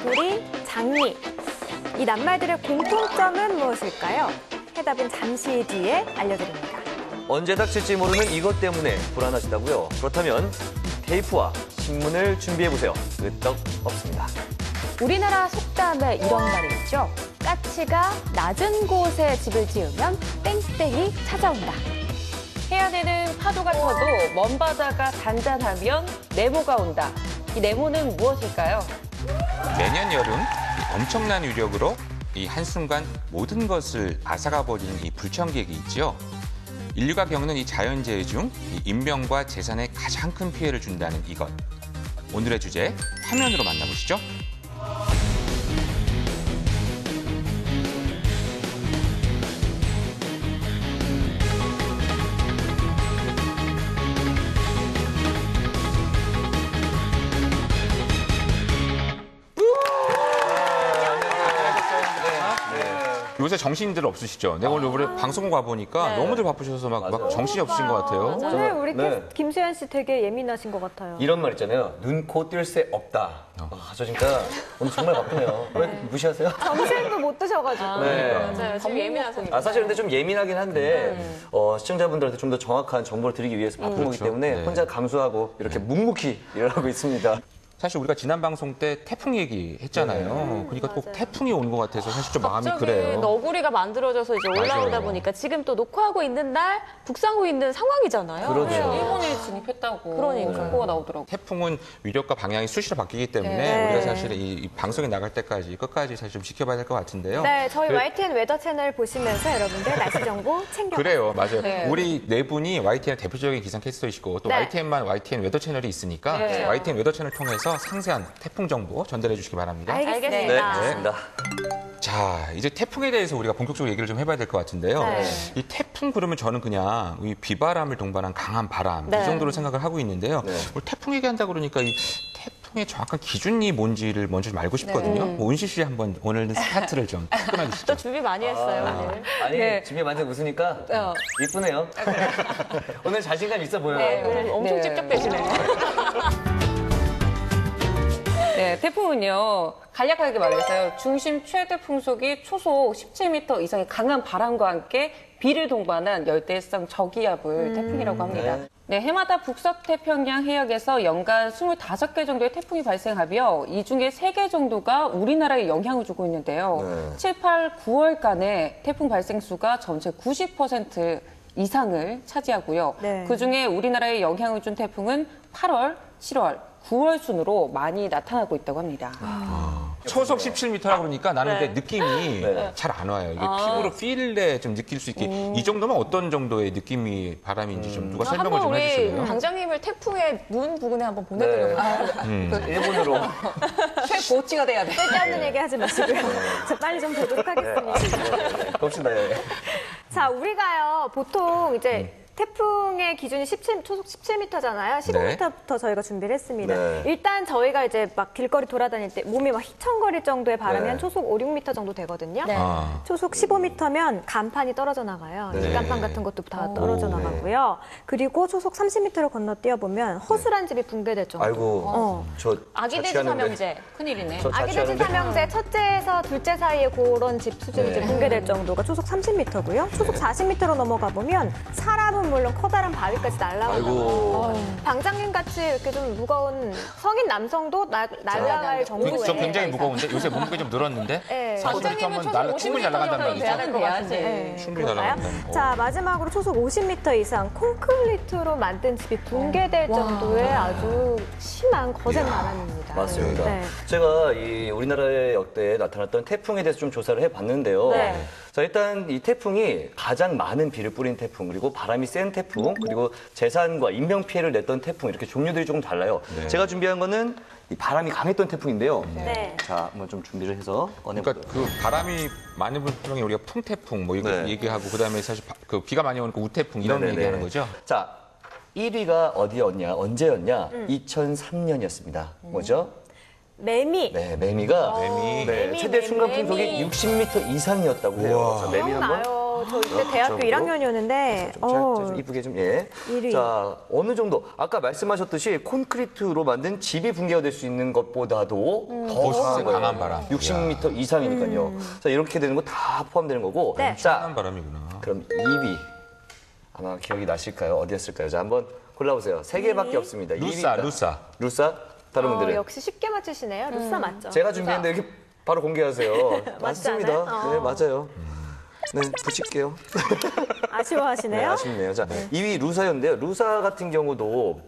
너구리, 장미. 이 낱말들의 공통점은 무엇일까요? 해답은 잠시 뒤에 알려드립니다. 언제 닥칠지 모르는 이것 때문에 불안하시다고요? 그렇다면 테이프와 신문을 준비해보세요. 끄떡 없습니다. 우리나라 속담에 이런 말이 있죠. 까치가 낮은 곳에 집을 지으면 땡땡이 찾아온다. 해안에는 파도가 쳐도 먼 바다가 단단하면 네모가 온다. 이 네모는 무엇일까요? 매년 여름 엄청난 위력으로 이 한순간 모든 것을 앗아가버리는 이 불청객이 있죠. 인류가 겪는 이 자연재해 중 이 인명과 재산에 가장 큰 피해를 준다는 이것. 오늘의 주제 화면으로 만나보시죠. 요새 정신들 없으시죠? 내가 오늘 이번에 방송 가보니까 너무들 바쁘셔서 막 정신이 없으신 것 같아요. 오늘 우리 김수현 씨 되게 예민하신 것 같아요. 이런 말 있잖아요. 눈, 코 뜰 새 없다. 저 진짜 오늘 정말 바쁘네요. 왜 무시하세요? 점심도 못 드셔가지고. 네. 맞아요. 지금 예민하세요. 사실 근데 좀 예민하긴 한데 시청자분들한테 좀 더 정확한 정보를 드리기 위해서 바쁜 거기 때문에 혼자 감수하고 이렇게 묵묵히 일하고 있습니다. 사실 우리가 지난 방송 때 태풍 얘기했잖아요. 그러니까 꼭 태풍이 오는 것 같아서 사실 좀 마음이 갑자기 그래요. 너구리가 만들어져서 이제 올라오다 맞아요. 보니까 지금 또 녹화하고 있는 날 북상고 있는 상황이잖아요. 그렇죠. 일본이 진입했다고. 그러니까 정보가 나오더라고요. 태풍은 위력과 방향이 수시로 바뀌기 때문에 우리가 사실 이 방송에 나갈 때까지 끝까지 사실 좀 지켜봐야 될 것 같은데요. 네, 저희 YTN 웨더 채널 보시면서 여러분들 날씨 정보 챙겨. 그래요, 맞아요. 네. 우리 네 분이 YTN 대표적인 기상 캐스터이시고 또 네. YTN만 YTN 웨더 채널이 있으니까 네. YTN 웨더 채널 통해서 상세한 태풍 정보 전달해 주시기 바랍니다. 알겠습니다. 네, 알겠습니다. 자, 이제 태풍에 대해서 우리가 본격적으로 얘기를 좀 해봐야 될 것 같은데요. 네. 이 태풍 그러면 저는 그냥 이 비바람을 동반한 강한 바람 네. 이 정도로 생각을 하고 있는데요. 우리 태풍 얘기한다 그러니까 이 태풍의 정확한 기준이 뭔지를 먼저 좀 알고 싶거든요. 뭐 은실 씨 한번 오늘은 스타트를 좀 끊어주시죠. 또 준비 많이 했어요, 오늘. 아니 준비 많이 웃으니까 이쁘네요. 오늘 자신감 있어 보여요. 네, 오늘 엄청 찝쩍대시네요. 네, 태풍은요, 간략하게 말해서요, 중심 최대 풍속이 초속 17m 이상의 강한 바람과 함께 비를 동반한 열대성 저기압을 태풍이라고 합니다. 네, 해마다 북서태평양 해역에서 연간 25개 정도의 태풍이 발생하며 이 중에 3개 정도가 우리나라에 영향을 주고 있는데요. 7, 8, 9월간의 태풍 발생 수가 전체 90% 이상을 차지하고요. 네. 그중에 우리나라에 영향을 준 태풍은 8월, 7월, 9월 순으로 많이 나타나고 있다고 합니다. 초속 17m라 그러니까 나는 근데 느낌이 잘 안 와요. 이게 피부로 필에 좀 느낄 수 있게 이 정도면 어떤 정도의 느낌이 바람인지 좀 누가 설명을 한번 좀 우리 해주실래요? 당장님을 태풍의 눈 부근에 한번 보내드려요. 일본으로. 최고치가 돼야 돼. 쓸데없는 얘기 하지 마시고요. 저 빨리 좀 보도록 하겠습니다. 봅시다. 자, 우리가요, 보통 이제 태풍의 기준이 초속 17m잖아요. 15m부터 저희가 준비를 했습니다. 네. 일단 저희가 이제 막 길거리 돌아다닐 때 몸이 막 휘청거릴 정도의 바람이 한 초속 5, 6m 정도 되거든요. 초속 15m면 간판이 떨어져 나가요. 뒷간판 같은 것도 다 떨어져 나가고요. 그리고 초속 30m를 건너뛰어 보면 허술한 집이 붕괴될 정도. 아이고, 저 아기 돼지 자취하는데. 삼형제. 큰일이네. 저 아기 돼지 자취하는데. 삼형제 첫째에서 둘째 사이에 그런 집 수준이 이제 붕괴될 정도가 초속 30m고요. 초속 40m로 넘어가 보면 사람은 물론 커다란 바위까지 날아가고 방장님 같이 이렇게 좀 무거운 성인 남성도 날아갈 정도의. 저 굉장히 무거운데 요새 몸무게 좀 늘었는데 네. 40m 하면 충분히 날아간단 말이죠. 네. 충분히 그럴까요? 날아간다. 자, 마지막으로 초속 50m 이상 콘크리트로 만든 집이 붕괴될 정도의 아주 심한 거센 바람입니다. 맞습니다. 네. 제가 이 우리나라의 역대에 나타났던 태풍에 대해서 좀 조사를 해봤는데요. 네. 자, 일단 이 태풍이 가장 많은 비를 뿌린 태풍, 그리고 바람이 센 태풍, 그리고 재산과 인명 피해를 냈던 태풍 이렇게 종류들이 조금 달라요. 제가 준비한 거는 이 바람이 강했던 태풍인데요. 네. 자, 한번 좀 준비를 해서 꺼내볼게요. 그러니까 그 바람이 많은 분명히 우리가 풍태풍 뭐 이거 얘기하고 그다음에 사실 그 비가 많이 오니까 우태풍 이런 얘기하는 거죠. 자, 1위가 어디였냐, 언제였냐? 2003년이었습니다. 뭐죠? 매미. 네, 매미가 매미. 네, 최대 순간 풍속이 60m 이상이었다고 해요. 자, 매미 한번. 기억나요. 저 이때 대학교 1학년이었는데 좀 이쁘게 좀 예. 일이. 자, 어느 정도 아까 말씀하셨듯이 콘크리트로 만든 집이 붕괴가 될 수 있는 것보다도 더 강한 바람. 60m 이상이니까요. 자, 이렇게 되는 거 다 포함되는 거고. 네. 자, 강한 바람이구나. 그럼 2위 아마 기억이 나실까요? 어디였을까요? 자, 한번 골라보세요. 3개밖에 없습니다. 루싸, 2위입니다. 루싸. 루싸? 다른 분들은? 역시 쉽게 맞추시네요. 루싸 맞죠? 제가 준비했는데 이렇게 바로 공개하세요. 맞지 맞습니다. 않아요? 네, 맞아요. 네, 붙일게요. 아쉬워하시네요. 네, 아쉽네요. 자, 2위 루사였는데요. 루사 같은 경우도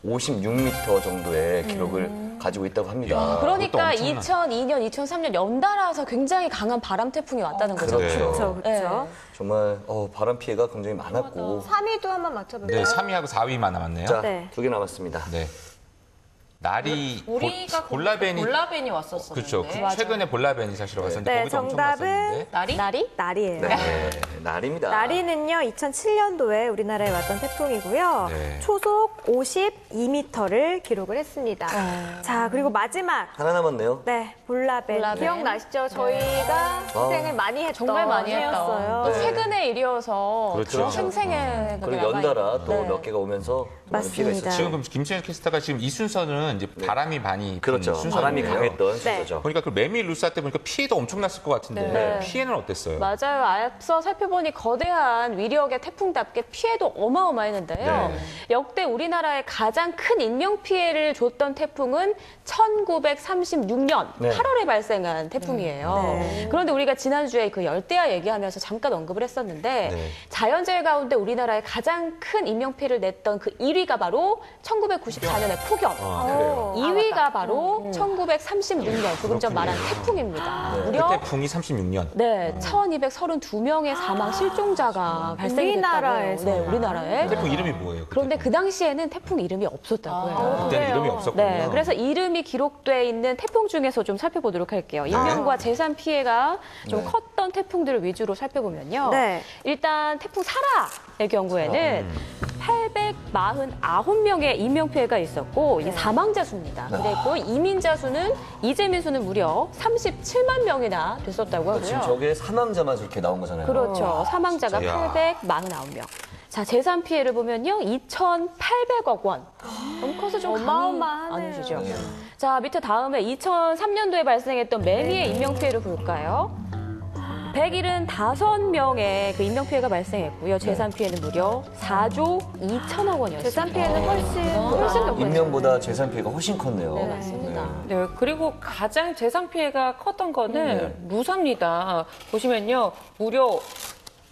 56m 정도의 기록을 가지고 있다고 합니다. 그러니까 그것도 엄청나. 2002년, 2003년 연달아서 굉장히 강한 바람 태풍이 왔다는 거죠. 그렇죠. 그렇죠, 그렇죠. 정말 바람 피해가 굉장히 많았고. 3위도 한번 맞춰볼까요? 네, 3위하고 4위만 남았네요. 자, 네. 2개 남았습니다. 네. 날이 우리가 볼라벤이 볼라벤이 왔었었는데. 그렇죠. 최근에 볼라벤이 사실 왔었는데 네, 거기도 엄청 정답은 났었는데. 날이? 날이에요. 네, 날입니다. 나리는요, 2007년도에 우리나라에 왔던 태풍이고요. 네. 초속 52m를 기록을 했습니다. 자, 그리고 마지막. 하나 남았네요. 네, 볼라벤. 볼라벤. 기억나시죠? 저희가 고생을 많이 했던 정말 많이 했던. 해였어요. 또 네. 최근의 일이어서 그렇죠. 생생해. 그리고 연달아 또 몇 개가 오면서 많은 피해가 맞습니다. 있었죠. 지금 그럼 김채연 캐스터가 지금 이 순서는 이제 바람이 많이 그렇죠. 부는 바람이 순서인데요. 강했던 네. 순서죠. 보니까 그 매미 루사 때 보니까 피해도 엄청났을 것 같은데 네. 피해는 어땠어요? 맞아요. 앞서 살펴보니 거대한 위력의 태풍답게 피해도 어마어마했는데요. 네. 역대 우리나라에 가장 큰 인명피해를 줬던 태풍은 1936년 네. 8월에 발생한 태풍이에요. 네. 그런데 우리가 지난주에 그 열대야 얘기하면서 잠깐 언급을 했었는데 네. 자연재해 가운데 우리나라에 가장 큰 인명피해를 냈던 그 1위가 바로 1994년의 폭염. 그래요. 2위가 바로 1936년 조금 전 말한 태풍입니다. 그 무려 태풍이 36년. 네, 1,232명의 사망 실종자가 발생했다고요. 우리나라에서. 네, 우리나라에. 태풍 이름이 뭐예요? 그 그런데 태풍? 그 당시에는 태풍 이름이 없었다고 해요. 그때는 이름이 없었군요. 네, 그래서 이름이 기록돼 있는 태풍 중에서 좀 살펴보도록 할게요. 인명과 재산 피해가 좀 컸던 태풍들을 위주로 살펴보면요. 네. 일단 태풍 사라의 경우에는 849명의 인명피해가 있었고 이게 사망자 수입니다. 그리고 이민자 수는 이재민 수는 무려 37만 명이나 됐었다고 하고요. 지금 저게 사망자만 저렇게 나온 거잖아요. 그렇죠. 사망자가 진짜. 849명. 자, 재산 피해를 보면요. 2,800억 원. 너무 커서 좀 어마어마하네요. 감이 안 오시죠? 자, 밑에 다음에 2003년도에 발생했던 매미의 인명피해를 볼까요? 175명의 그 인명피해가 발생했고요. 재산 피해는 무려 4조 2천억 원이었습니다. 재산 피해는 훨씬 더 인명보다 재산 피해가 훨씬 컸네요. 네, 맞습니다. 네, 그리고 가장 재산 피해가 컸던 거는 루사입니다. 보시면요, 무려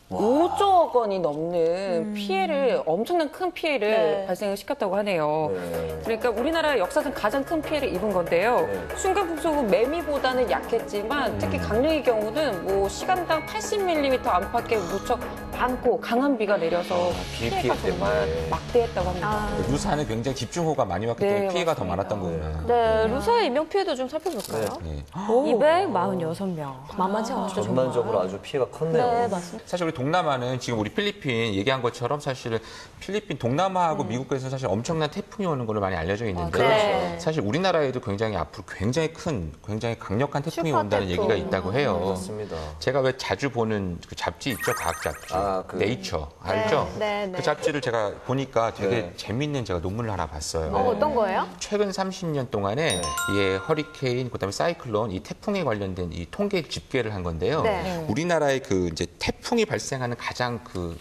5조억 원이 넘는 피해를, 엄청난 큰 피해를 네. 발생을 시켰다고 하네요. 네. 그러니까 우리나라 역사상 가장 큰 피해를 입은 건데요. 네. 순간풍속은 매미보다는 약했지만 특히 강릉의 경우는 뭐 시간당 80mm 안팎의 무척 많고 강한 비가 내려서 비 피해가 피해 정말 때문에. 막대했다고 합니다. 루사는 굉장히 집중호우가 많이 왔기 때문에 네, 피해가 더 맞습니다. 많았던 거구나. 네, 루사의 인명피해도 좀 살펴볼까요? 네. 246명. 만만치 않았죠, 정말. 전반적으로 아주 피해가 컸네요. 네, 맞습니다. 사실 우리 동남아는 지금 우리 필리핀 얘기한 것처럼 사실은 필리핀 동남아하고 미국에서 사실 엄청난 태풍이 오는 걸로 많이 알려져 있는데 네. 사실 우리나라에도 굉장히 앞으로 굉장히 큰, 굉장히 강력한 태풍이 슈퍼 온다는 태풍. 얘기가 있다고 해요. 맞습니다. 제가 왜 자주 보는 그 잡지 있죠? 과학 잡지. 아, 그- 네이처. 알죠? 네, 네. 그 잡지를 제가 보니까 되게 네. 재밌는 제가 논문을 하나 봤어요. 어떤 거예요? 최근 30년 동안에 이 허리케인, 그다음에 사이클론, 이 태풍에 관련된 이 통계 집계를 한 건데요. 네. 우리나라의 그 이제 태풍이 발생하는 가장 그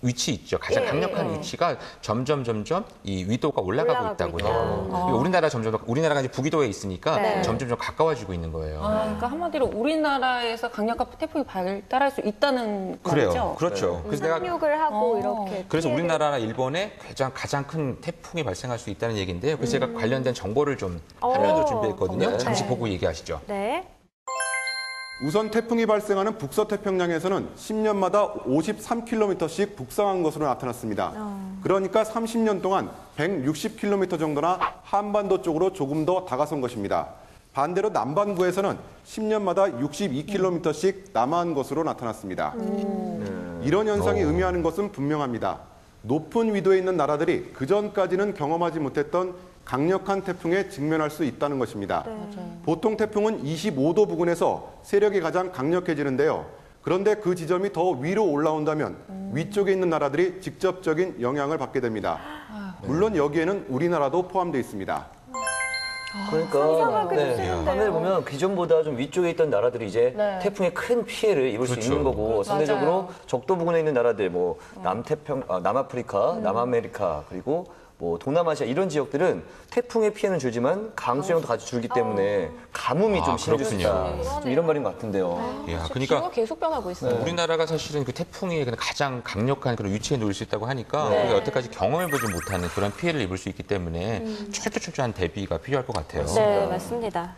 위치 있죠. 가장 강력한 위치가 점점 이 위도가 올라가고 올라가고 있다고 있다. 해요. 그리고 우리나라가 이제 북위도에 있으니까 네. 점점 가까워지고 있는 거예요. 그러니까 한마디로 우리나라에서 강력한 태풍이 발달할 수 있다는 그래요. 말이죠. 그렇죠. 그래서 내가 상륙을 하고 이렇게. 그래서 피해를- 우리나라나 일본에 가장 큰 태풍이 발생할 수 있다는 얘기인데요. 그래서 제가 관련된 정보를 좀 화면으로 준비했거든요. 잠시 네. 보고 얘기하시죠. 네. 우선 태풍이 발생하는 북서태평양에서는 10년마다 53km씩 북상한 것으로 나타났습니다. 그러니까 30년 동안 160km 정도나 한반도 쪽으로 조금 더 다가선 것입니다. 반대로 남반구에서는 10년마다 62km씩 남하한 것으로 나타났습니다. 이런 현상이 의미하는 것은 분명합니다. 높은 위도에 있는 나라들이 그전까지는 경험하지 못했던 강력한 태풍에 직면할 수 있다는 것입니다. 보통 태풍은 25도 부근에서 세력이 가장 강력해지는데요. 그런데 그 지점이 더 위로 올라온다면 위쪽에 있는 나라들이 직접적인 영향을 받게 됩니다. 물론 여기에는 우리나라도 포함되어 있습니다. 그러니까 쉬운데요. 화면을 보면 기존보다 좀 위쪽에 있던 나라들이 이제 태풍의 큰 피해를 입을 수 있는 거고 상대적으로 적도 부근에 있는 나라들 뭐 남아프리카, 남아메리카 그리고 뭐 동남아시아 이런 지역들은 태풍의 피해는 줄지만 강수량도 같이 줄기 때문에 가뭄이 좀 심해질 수 있다. 좀 이런 말인 것 같은데요. 야, 기후가 그러니까 계속 변하고 있어요. 우리나라가 사실은 그 태풍의 가장 강력한 그런 위치에 놓일 수 있다고 하니까 우리가 여태까지 경험해보지 못하는 그런 피해를 입을 수 있기 때문에 철저한 대비가 필요할 것 같아요. 네, 맞습니다.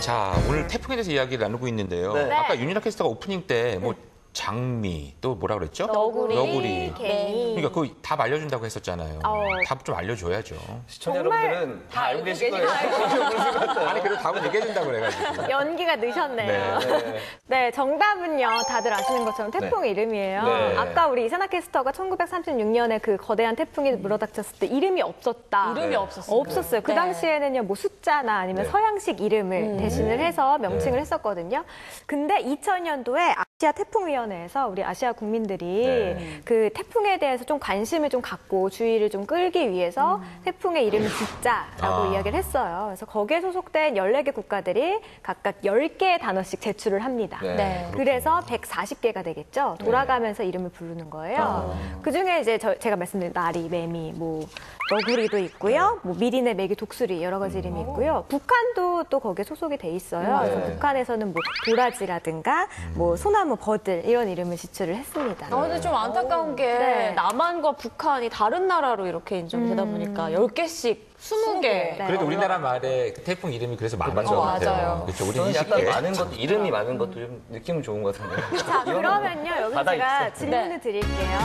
자, 오늘 태풍에 대해서 이야기를 나누고 있는데요. 네. 아까 윤이나 캐스터가 오프닝 때 뭐 장미 또 뭐라 그랬죠? 너구리, 개미. 그러니까 그거 답 알려준다고 했었잖아요. 답 좀 알려줘야죠. 시청자 여러분들은 다 알고 계실 거예요. 아니 그래도 답은 얘기해준다고 그래가지고. 연기가 늦었네요. 네. 네, 정답은요. 다들 아시는 것처럼 태풍 이름이에요. 네. 아까 우리 이세나 캐스터가 1936년에 그 거대한 태풍이 물어닥쳤을 때 이름이 없었다. 이름이 없었어요. 없었어요. 그 네. 당시에는요, 뭐 숫자나 아니면 서양식 이름을 대신을 해서 명칭을 했었거든요. 근데 2000년도에 아시아 태풍위원회에서 우리 아시아 국민들이 그 태풍에 대해서 좀 관심을 좀 갖고 주의를 좀 끌기 위해서 태풍의 이름을 짓자라고 이야기를 했어요. 그래서 거기에 소속된 14개 국가들이 각각 10개의 단어씩 제출을 합니다. 네. 그래서 140개가 되겠죠. 돌아가면서 이름을 부르는 거예요. 그중에 이제 제가 말씀드린 나리, 매미, 뭐 너구리도 있고요. 뭐 미리네, 메기, 독수리 여러 가지 이름이 있고요. 북한도 또 거기에 소속이 돼 있어요. 그래서 북한에서는 뭐 도라지라든가 뭐 소나무, 버들 이런 이름을 지출을 했습니다. 근데 좀 안타까운 게 네. 남한과 북한이 다른 나라로 이렇게 인정이 되다 보니까 10개씩 20개. 네. 그래도 우리나라 말에 그 태풍 이름이 그래서 많은 것 맞아요. 같아요. 맞아요. 그렇죠. 우리 저는 약간 20개. 많은 것도 이름이 많은 것도 좀 느낌은 좋은 것 같은데. 자, 그러면요. 여기서 바다 제가 있어. 질문을 드릴게요.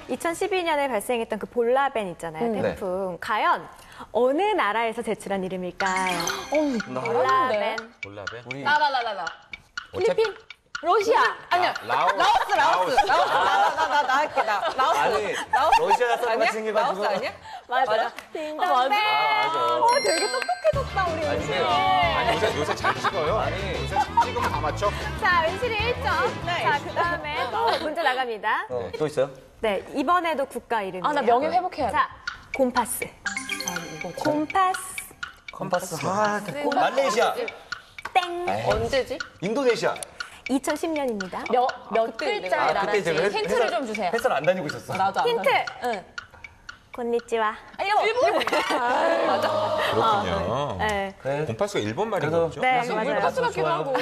2012년에 발생했던 그 볼라벤 있잖아요. 태풍. 과연 어느 나라에서 제출한 이름일까요? 볼라벤. 몰라배. 나. 필리핀, 러시아. 아니야. 라오스. 나 할게, 라오스. 아니, 러시아 사람 생겨가지고. 라오스 아니야? 맞아요. 맞아. 딩동댕. 되게 똑똑해졌다, 우리 은실이. 아니, 요새 잘 찍어요. 아니, 요새 찍으면 다 맞춰. 자, 은실이 1점. 자, 그 다음에 또 문제 나갑니다. 또 있어요? 네, 이번에도 국가 이름이에요. 나 명예 회복해야 돼. 자, 곰파스. 곰파스. 컴파스. 말레이시아. 땡. 언제지? 인도네시아. 2010년입니다. 몇 글자의 그때 나라인지 제가 힌트를 좀 주세요. 회사를 안 다니고 있었어. 나도 안 힌트. 응. 곤니찌와. 일본. 그렇군요. 네. 곰파스가 일본 말인 그래도- 거죠? 네, 맞아요. 파스 같기도 하고.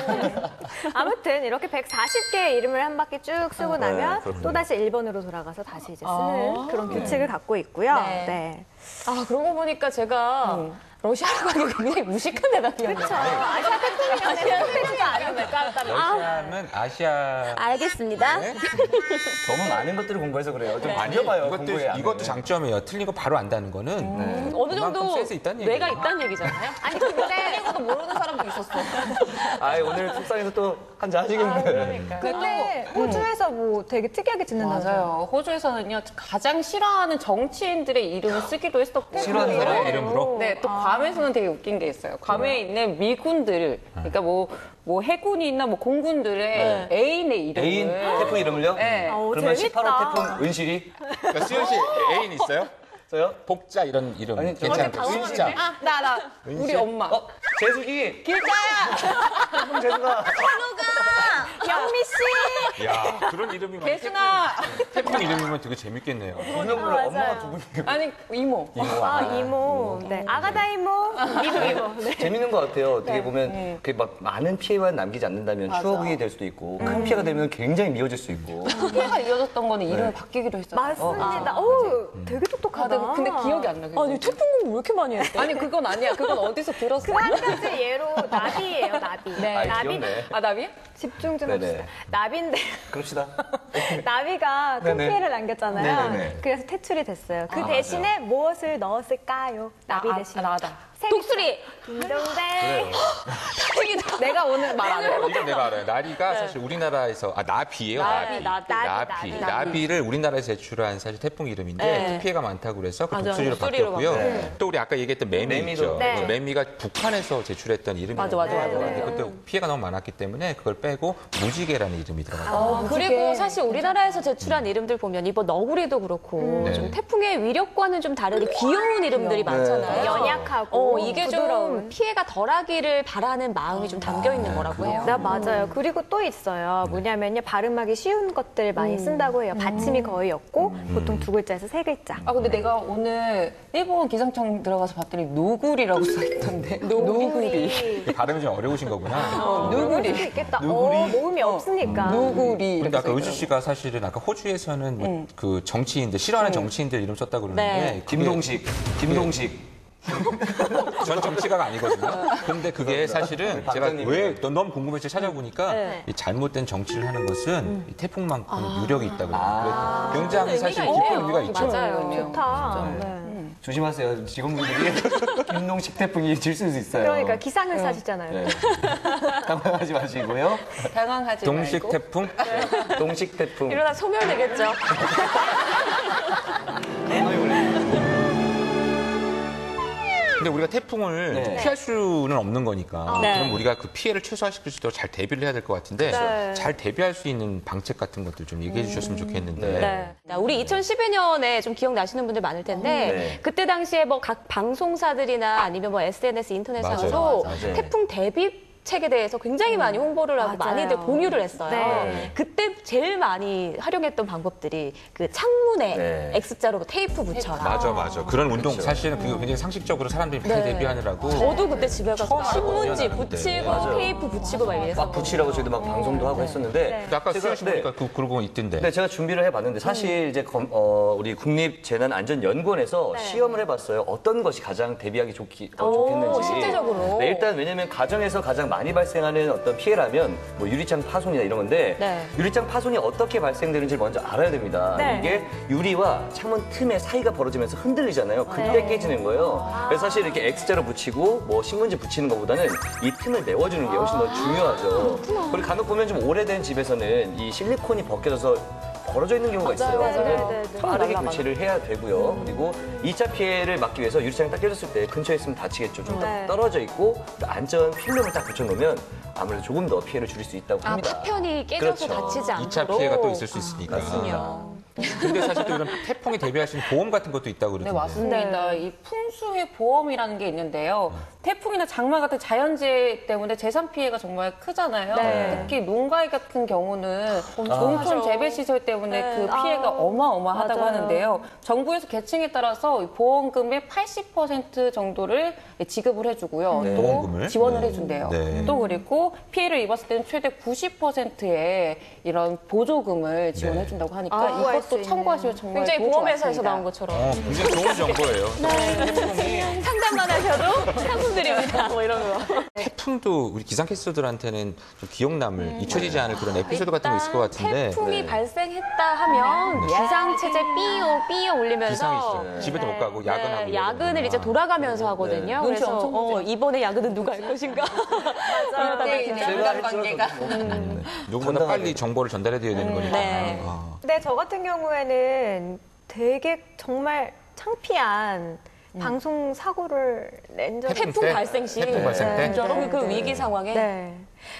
아무튼 이렇게 140개의 이름을 한 바퀴 쭉 쓰고 나면 그렇군요. 또 다시 일본으로 돌아가서 다시 이제 쓰는 그런 규칙을 갖고 있고요. 네. 네. 아, 그러고 보니까 제가 러시아로 가기 굉장히 무식한 대답이었네요. 아시아 태풍이면 태풍이 아닙니까? 러시아는 아시아. 알겠습니다. 네? 너무 많은 것들을 공부해서 그래요. 좀 많이봐요. 이것도 장점이에요. 틀린 거 바로 안다는 거는 어느 그만큼 정도 센스 있다는 뇌가 얘기예요. 있다는 얘기잖아요. 아니 근데 이것도 모르는 사람도 있었어. 아, 오늘 속상해서 또 한잔 하시겠네요. 근데 호주에서 뭐 되게 특이하게 짓는다고. 맞아요. 호주에서는요, 가장 싫어하는 정치인들의 이름을 쓰기도 했었고. 싫어하는 사람 이름으로? 네, 또 괌에서는 되게 웃긴 게 있어요. 괌에 있는 미군들, 그러니까 뭐 해군이나 뭐 공군들의 애인의 이름을. 애인 태풍 이름을요? 네. 그러면 재밌다. 18호 태풍 은실이? 그러니까 수현 씨 애인 있어요? 저요? 복자 이런 이름 아니, 괜찮아요. 은자. 아, 나. 우리 엄마. 재숙이! 길자야! 태풍 재숙아! 영미 씨. 야 그런 이름이면 개순아! 태풍 이름이면 되게 재밌겠네요. 분명으로 엄마가 두 분인데. 아니, 이모. 아, 이모. 네. 아가다 이모. 미도 이모. 네. 재밌는 것 같아요. 어떻게 보면 그게 막 많은 피해만 남기지 않는다면 추억이 될 수도 있고 큰 피해가 되면 굉장히 미워질 수 있고. 피해가 이어졌던 거는 이름이 바뀌기도 했어요. 맞습니다. 오, 되게 똑똑하다. 근데 기억이 안 나요. 아니, 태풍 공부 왜 이렇게 많이 했대? 아니, 그건 아니야. 그건 어디서 들었어. 그 한 가지 예로 나비예요, 나비. 아, 나비 귀엽네. 아, 나비야? 집중 좀 네네. 합시다. 나비인데 그럽시다. 나비가 큰 네네. 피해를 남겼잖아요. 네네네. 그래서 퇴출이 됐어요. 그 대신에 무엇을 넣었을까요? 나비 대신. 나다. 독수리. 딩동댕. 내가 오늘 말 안 해요. 이건 내가 알아요. 나리가 사실 우리나라에서 나비예요. 나비를 우리나라에서 제출한 사실 태풍 이름인데 피해가 많다고 그래서 그 독수리로 바뀌었고요. 또 우리 아까 얘기했던 매미 있죠. 네. 매미가 북한에서 제출했던 이름이에요. 맞아. 근데 그때 피해가 너무 많았기 때문에 그걸 빼고 무지개라는 이름이 들어갔어요. 그리고 사실 우리나라에서 제출한 이름들 보면 이번 너구리도 그렇고 네. 좀 태풍의 위력과는 좀 다르게 귀여운 이름들이 많잖아요. 연약하고 이게 부드러운. 좀 피해가 덜하기를 바라는 마음이 좀 담겨 있는 거라고 해요. 네, 맞아요. 그리고 또 있어요. 뭐냐면요. 발음하기 쉬운 것들 많이 쓴다고 해요. 받침이 거의 없고 보통 두 글자에서 세 글자. 근데 내가 오늘 일본 기상청 들어가서 봤더니 노구리라고 써있던데. 노구리. 발음이 좀 어려우신 거구나. 그럴 수 있겠다. 모음이 없으니까. 노구리. 근데 아까 의주 씨가 사실은 아까 호주에서는 뭐 그 정치인들 싫어하는 정치인들 이름 썼다고 그러는데 네. 김동식. 전 정치가가 아니거든요. 근데 그게 사실은 제가 왜 너무 궁금해서 찾아보니까 이 잘못된 정치를 하는 것은 이 태풍만큼 유력이 있다고 그래요. 굉장히 사실 깊은 의미가 있죠. 맞아요. 좋다. 조심하세요. 직원분들이 김동식 태풍이 질 수 있어요. 그러니까 기상을 사시잖아요. 네. 당황하지 마시고요. 당황하지 동식 말고. 태풍? 동식 태풍. 이러다 소멸되겠죠. 근데 우리가 태풍을 네. 피할 수는 없는 거니까 네. 그럼 우리가 그 피해를 최소화시킬 수 있도록 잘 대비를 해야 될 것 같은데 네. 잘 대비할 수 있는 방책 같은 것들 좀 얘기해 주셨으면 좋겠는데 네. 우리 2012년에 좀 기억나시는 분들 많을 텐데 네. 그때 당시에 뭐 각 방송사들이나 아니면 뭐 SNS 인터넷상으로 맞아요. 태풍 대비 책에 대해서 굉장히 많이 홍보를 하고 맞아요. 많이들 공유를 했어요. 네. 그때 제일 많이 활용했던 방법들이 그 창문에 네. X자로 테이프 붙여라. 맞아. 그런 운동 사실은 그게 굉장히 상식적으로 사람들이 많이 네. 대비하느라고 저도 그때 집에 가서 신문지 알았거든요, 붙이고 맞아요. 테이프 붙이고 막 이래서 막 붙이라고 저희도 막 방송도 하고 했었는데 근데 아까 수현 씨 네. 보니까 그런 거 있던데. 네, 제가 준비를 해봤는데 사실 이제 우리 국립재난안전연구원에서 시험을 해봤어요. 어떤 것이 가장 대비하기 좋겠는지. 실제적으로. 네, 일단 왜냐면 가정에서 가장 많이 발생하는 어떤 피해라면 뭐 유리창 파손이나 이런 건데 네. 유리창 파손이 어떻게 발생되는지 먼저 알아야 됩니다. 네. 이게 유리와 창문 틈의 사이가 벌어지면서 흔들리잖아요. 그때 깨지는 거예요. 그래서 사실 이렇게 X자로 붙이고 뭐 신문지 붙이는 것보다는 이 틈을 메워주는 게 훨씬 더 중요하죠. 그리고 간혹 보면 좀 오래된 집에서는 이 실리콘이 벗겨져서 벌어져 있는 경우가 있어요. 그래서 빠르게 교체를 해야 되고요. 그리고 2차 피해를 막기 위해서 유리창이 딱 깨졌을 때 근처에 있으면 다치겠죠. 좀 네. 떨어져 있고 안전 필름을 딱 붙여놓으면 아무래도 조금 더 피해를 줄일 수 있다고 합니다. 파편이 깨져서 그렇죠. 다치지 않도록. 2차 피해가 또 있을 수 있으니까. 근데 사실 또 이런 태풍에 대비할 수 있는 보험 같은 것도 있다고 네, 그러던데. 맞습니다. 이 풍수의 보험이라는 게 있는데요. 태풍이나 장마 같은 자연재해 때문에 재산 피해가 정말 크잖아요. 네. 특히 농가일 같은 경우는 농촌 재배 시설 때문에 그 피해가 어마어마하다고 맞아요. 하는데요. 정부에서 계층에 따라서 보험금의 80% 정도를 지급을 해주고요. 또 보험금을? 지원을 해준대요. 네. 또 그리고 피해를 입었을 때는 최대 90%의 이런 보조금을 지원해준다고 하니까 구할 수 이것도 있는. 참고하시면 정말 굉장히 좋을 것 보험회사에서 같습니다. 나온 것처럼. 굉장히 좋은 정보예요. 상담만 하셔도 상품 드립니다. 뭐 이런 거. 태풍도 우리 기상캐스터들한테는 좀 기억 남을 잊혀지지 않을 그런 에피소드 같은 거 있을 것 같은데. 태풍이 발생했다 하면 기상체제 삐용 울리면서 기상이 있어요. 집에도 못 가고 야근하고. 네, 야근을 이제 돌아가면서 하거든요. 눈치 그래서 엄청 보죠. 이번에 야근은 누가 할 것인가. 맞아요. 인간 관계가. 누구보다 빨리 정보를 전달해드려야 되는 거니까. 네. 근데 저 같은 경우에는 되게 정말 창피한 방송 사고를 낸 적이 태풍 때? 발생 시. 태풍 발생 때? 진짜로 그 위기 상황에. 네.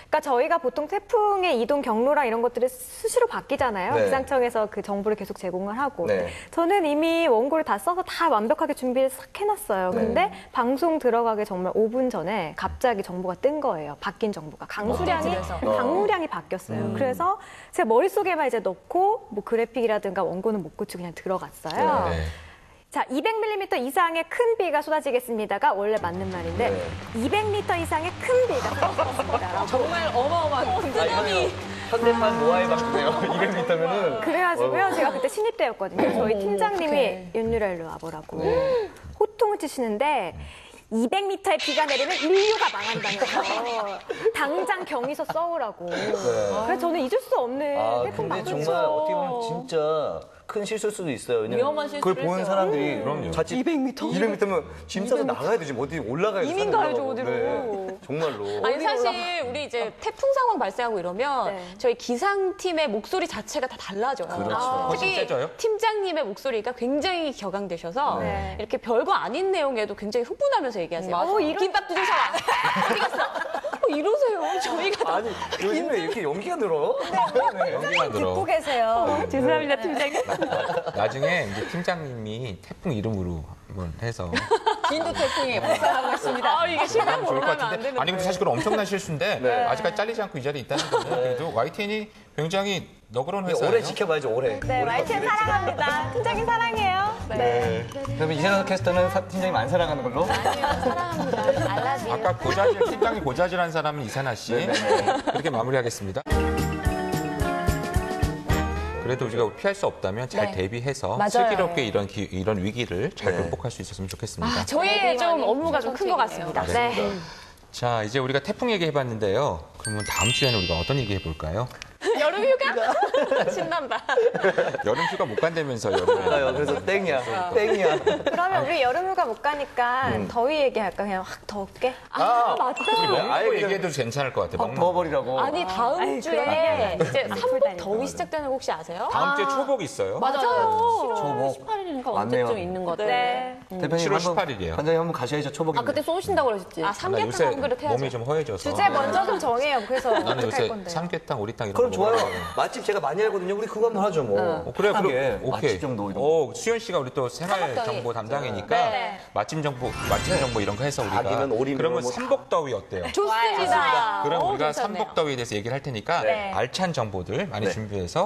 그러니까 저희가 보통 태풍의 이동 경로랑 이런 것들을 수시로 바뀌잖아요. 네. 기상청에서 그 정보를 계속 제공을 하고. 네. 저는 이미 원고를 다 써서 다 완벽하게 준비를 싹 해놨어요. 근데 방송 들어가기 정말 5분 전에 갑자기 정보가 뜬 거예요. 바뀐 정보가. 강수량이 바뀌었어요. 그래서 제 머릿속에만 이제 넣고 뭐 그래픽이라든가 원고는 못 고치고 그냥 들어갔어요. 네. 자, 200mm 이상의 큰 비가 쏟아지겠습니다가 원래 맞는 말인데 200m 이상의 큰 비가 쏟아지겠습니다. 정말 어마어마한 아니, 현대판 노아의 방송이에요. 200m면은. 그래가지고요, 제가 그때 신입대였거든요. 저희 팀장님이 윤유라 일로 와보라고 호통을 치시는데 200m의 비가 내리면 인류가 망한다면서 당장 경위서 써오라고. 그래서 저는 잊을 수 없는 태풍 근데 방송. 정말 어떻게 보면 진짜 큰 실수일 수도 있어요. 왜냐면 위험한 실수를 그걸 보는 했어요. 사람들이 자칫 200m면 짐 싸서 나가야 되지. 어디 올라가야 돼. 이민 가야죠, 어디로. 정말로. 아니 사실 우리 이제 태풍 상황 발생하고 이러면 네. 저희 기상팀의 목소리 자체가 다 달라져요. 그렇죠. 훨씬 특히 세져요? 팀장님의 목소리가 굉장히 격앙되셔서 네. 이렇게 별거 아닌 내용에도 굉장히 흥분하면서 얘기하세요. 맞아. 김밥 두줄 사와. 어디 갔어? 이러세요. 저희가 아니, 요즘에 이렇게 연기가 늘어? 연기가 들어. 듣고 계세요. 죄송합니다, 팀장님. 나중에 이제 팀장님이 태풍 이름으로 한번 해서 진도 태풍이 발생하고 있습니다. 아, 이게 실명 좋을 것 모르면 안 같은데. 되는데. 아니 근데 사실 그건 엄청난 실수인데 아직까지 잘리지 않고 이 자리에 있다는 거는 그래도 YTN이 굉장히 너그러운 회사예요. 오래 지켜봐야죠, 오래. 네, YTN 사랑합니다. 팀장님 사랑해요. 네. 그러면 이재현 캐스터는 팀장님 안 사랑하는 걸로? 사랑합니다. 알라뷰. 아까 팀장이 고자질한 사람은 이사나 씨. 그렇게 마무리하겠습니다. 그래도 우리가 피할 수 없다면 잘 대비해서 슬기롭게 이런 위기를 잘 극복할 수 있었으면 좋겠습니다. 저희의 좀 업무가 좀 큰 것 같습니다. 네. 자, 이제 우리가 태풍 얘기해봤는데요. 그러면 다음 주에는 우리가 어떤 얘기 해볼까요? 여름 휴가? 신난다. 여름 휴가 못 간다면서 여름에. 그래서 땡이야. 그러면 우리 여름휴가 못 가니까 더위 얘기할까? 그냥 확 덥게? 맞다. 먹는 아예 거 그냥 얘기해도 괜찮을 것 같아. 확 먹는 거. 더워버리라고. 아니 다음 주에 이제 삼복 더위 시작되는 거 혹시 아세요? 다음 주에 초복 있어요. 맞아요. 초복. 18일인가 맞네요. 언제쯤 있는 것 같아요. 네. 대표님 7월 한번 18일이에요. 관장님 한번 가셔야죠, 초복인데. 아, 그때 쏘신다고 그러셨지? 아 나 삼계탕 요새 한 그릇 해야죠. 몸이 좀 허해져서. 주제 먼저 좀 정해요. 그래서 나는 어떻게 할 요새 건데요? 삼계탕, 오리탕 이런 그럼 거 좋아요. 먹어요. 맛집 제가 많이 알거든요. 우리 그거 한번 하죠, 뭐. 그래, 하게. 그럼 오케이. 맛집 정도 이런 거. 수현 씨가 우리 또 생활 정보 담당이니까 네. 맛집 정보 이런 거 해서 우리가 닭이면 오리면 그러면 뭐 삼복더위 어때요? 좋습니다. 그럼 우리가 괜찮네. 삼복더위에 대해서 얘기를 할 테니까 네. 알찬 정보들 많이 네. 준비해서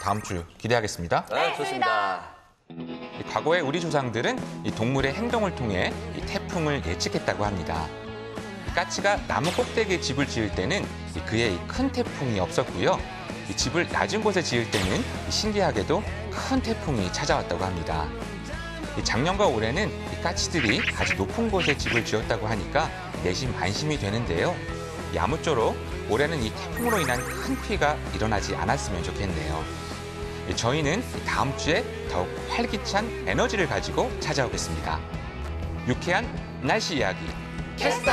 다음 주 기대하겠습니다. 아, 좋습니다. 이 과거에 우리 조상들은 이 동물의 행동을 통해 이 태풍을 예측했다고 합니다. 까치가 나무 꼭대기에 집을 지을 때는 그의 큰 태풍이 없었고요. 이 집을 낮은 곳에 지을 때는 신기하게도 큰 태풍이 찾아왔다고 합니다. 이 작년과 올해는 이 까치들이 아주 높은 곳에 집을 지었다고 하니까 내심 안심이 되는데요. 이 아무쪼록 올해는 이 태풍으로 인한 큰 피해가 일어나지 않았으면 좋겠네요. 저희는 다음 주에 더욱 활기찬 에너지를 가지고 찾아오겠습니다. 유쾌한 날씨 이야기 캐스터!